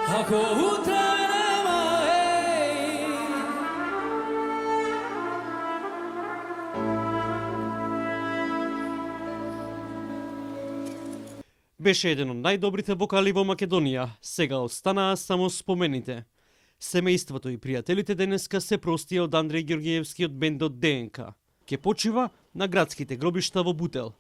Ако утре нема, Беше еден од најдобрите вокали во Македонија, сега останаа само спомените. Семејството и пријателите денеска се простија од Андреј Ѓоргиевски од бендот ДНК. Ке почива на градските гробишта во Бутел.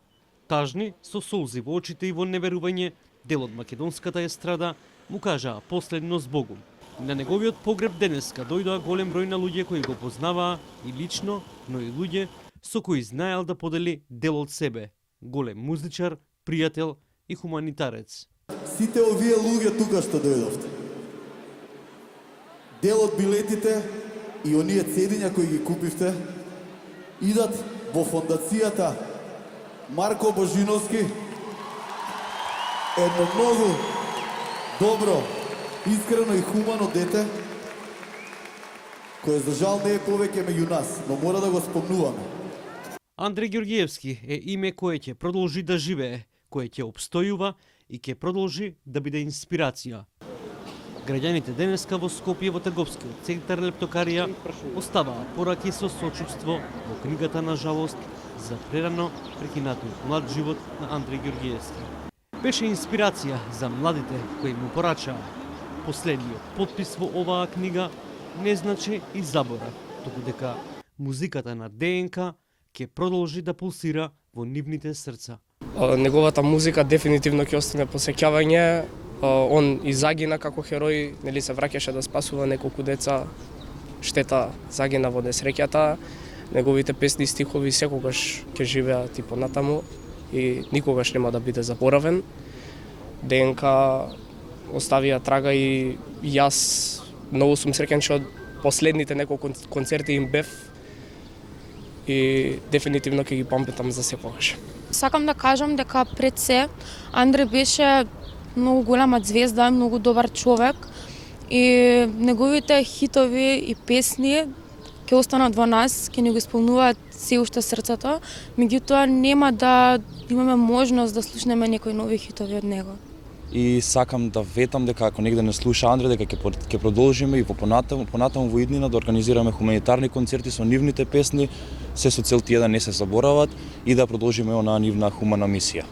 Тажни, со солзи во очите и во неверување, дел од македонската естрада му кажаа последно збогум. На неговиот погреб денеска дојдоа голем број на луѓе кои го познаваа и лично, но и луѓе со кои знаел да подели дел од себе. Голем музичар, пријател и хуманитарец. Сите овие луѓе тука што дојдовте, дел од билетите и оние цедиња кои ги купивте, идат во фондацијата Марко Божиновски, едно многу добро, искрено и хумано дете, кој за жал не е повеќе меѓу нас, но мора да го спомнуваме. Андреј Ѓоргиевски е име кое ќе продолжи да живее, кое ќе обстојува и ќе продолжи да биде инспирација. Граѓаните денеска во Скопје во трговскиот центар Лептокарија оставаа пораки со сочувство во книгата на жалост за прерано прекинатиот млад живот на Андреј Ѓоргиевски. Беше инспирација за младите кои му порачаа. Последниот подпис во оваа книга не значи и заборав, туку дека музиката на ДНК ќе продолжи да пулсира во нивните срца. Неговата музика дефинитивно ќе остане посеќавање. Он и загина како херој, нели се враќаше да спасува неколку деца. Штета, загина во несреќата. Неговите песни и стихови секогаш ќе живеат и понатаму и никогаш нема да биде заборавен. ДНК оставија трага и јас многу сум среќен што од последните неколку концерти им бев и дефинитивно ќе ги памтам за секогаш. Сакам да кажам дека пред се Андре беше многу голема звезда, многу добар човек и неговите хитови и песни ќе останат во нас, ќе ни го исполнуваат се уште срцето, меѓутоа нема да имаме можност да слушнеме некои нови хитови од него. И сакам да ветам дека ако негде не слуша Андре, дека ќе продолжиме и понатаму во иднина да организираме хуманитарни концерти со нивните песни, се со цел тие да не се заборават и да продолжиме онаа нивна хумана мисија.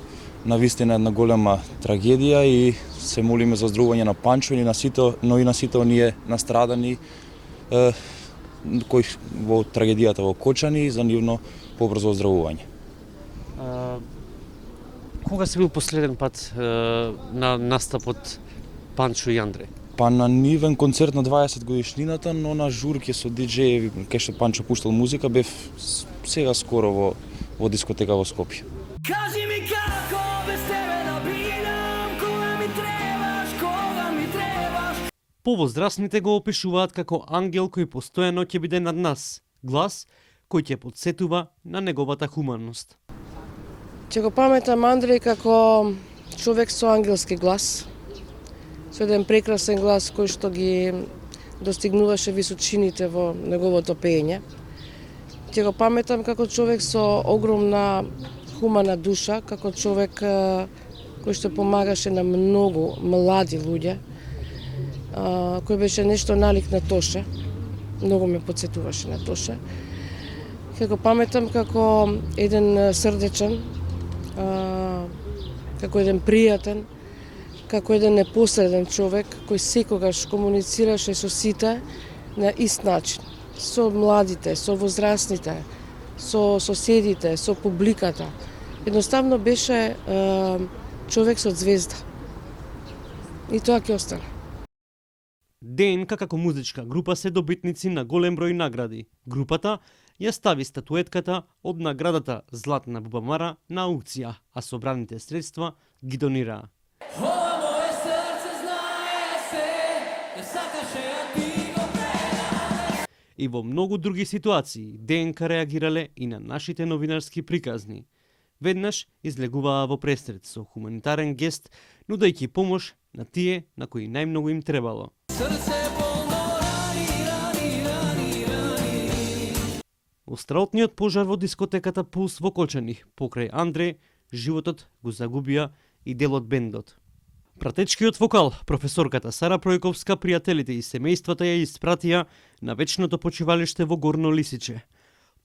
Навистина една голема трагедија и се молиме за оздравување на Панчо и на сите, но и на сите оние настрадани кои во трагедијата во Кочани и за нивно побрзо оздравување. Кога си бил последен пат на настапот Панчо и Андре? Па на нивен концерт на 20 годишнината, но на журке со диџејеви, кај што Панчо пуштал музика, бев сега скоро во дискотека во Скопје. кажи ми како без тебе да бидам, кога ми требаш. Повозрастните го опишуваат како ангел кој постојано ќе биде над нас, глас кој ќе потсетува на неговата хуманност. Ќе го паметам Андреј како човек со ангелски глас, со еден прекрасен глас кој што ги достигнуваше височините во неговото пеење. Ќе го паметам како човек со огромна хумана душа, како човек кој што помагаше на многу млади луѓе, кој беше нешто налик на Тоше, многу ме потсетуваше на Тоше. Ќе го паметам како еден срдечен, како еден пријатен, како еден непосреден човек кој секогаш комуницираше со сите на ист начин, со младите, со возрастните, со соседите, со публиката. Едноставно беше човек со звезда. И тоа ќе остане. ДНК како музичка група се добитници на голем број награди. Групата ја стави статуетката од наградата Златна бубамара на аукција, а собраните средства ги донираа. Ова моје срце знае се, да сакаше, а ти го предаш. И во многу други ситуации ДНК реагирале и на нашите новинарски приказни. Веднаш излегуваа во пресред со хуманитарен гест, нудајќи помош на тие на кои најмногу им требало. Срце полно рани. Остраотниот пожар во дискотеката Пулс во Кочани, покрај Андре, животот го загубија и дел од бендот. Пратечкиот вокал, професорката Сара Пројковска, пријателите и семејствата ја испратија на вечното почивалиште во Горно Лисиче.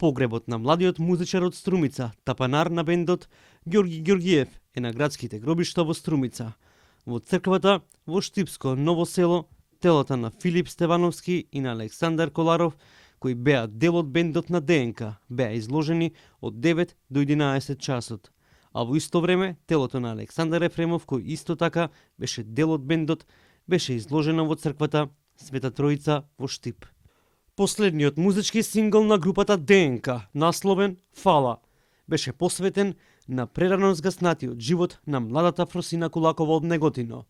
Погребот на младиот музичар од Струмица, тапанар на бендот Ѓорги Ѓоргиев, е на градските гробишта во Струмица. Во црквата во Штипско Ново село, телата на Филип Стевановски и на Александар Коларов, кои беа дел од бендот на ДНК, беа изложени од 9 до 11 часот. А во исто време, телото на Александар Ефремов, кој исто така беше дел од бендот, беше изложено во црквата Света Троица во Штип. Последниот музички сингл на групата ДНК, насловен Фала, беше посветен на прерано згаснатиот живот на младата Фросина Кулакова од Неготино.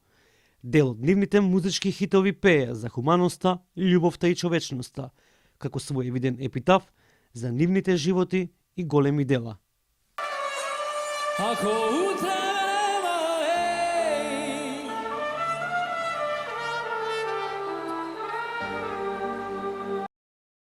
Дел од нивните музички хитови пеја за хуманоста, љубовта и човечноста, како своевиден епитаф за нивните животи и големи дела. Ако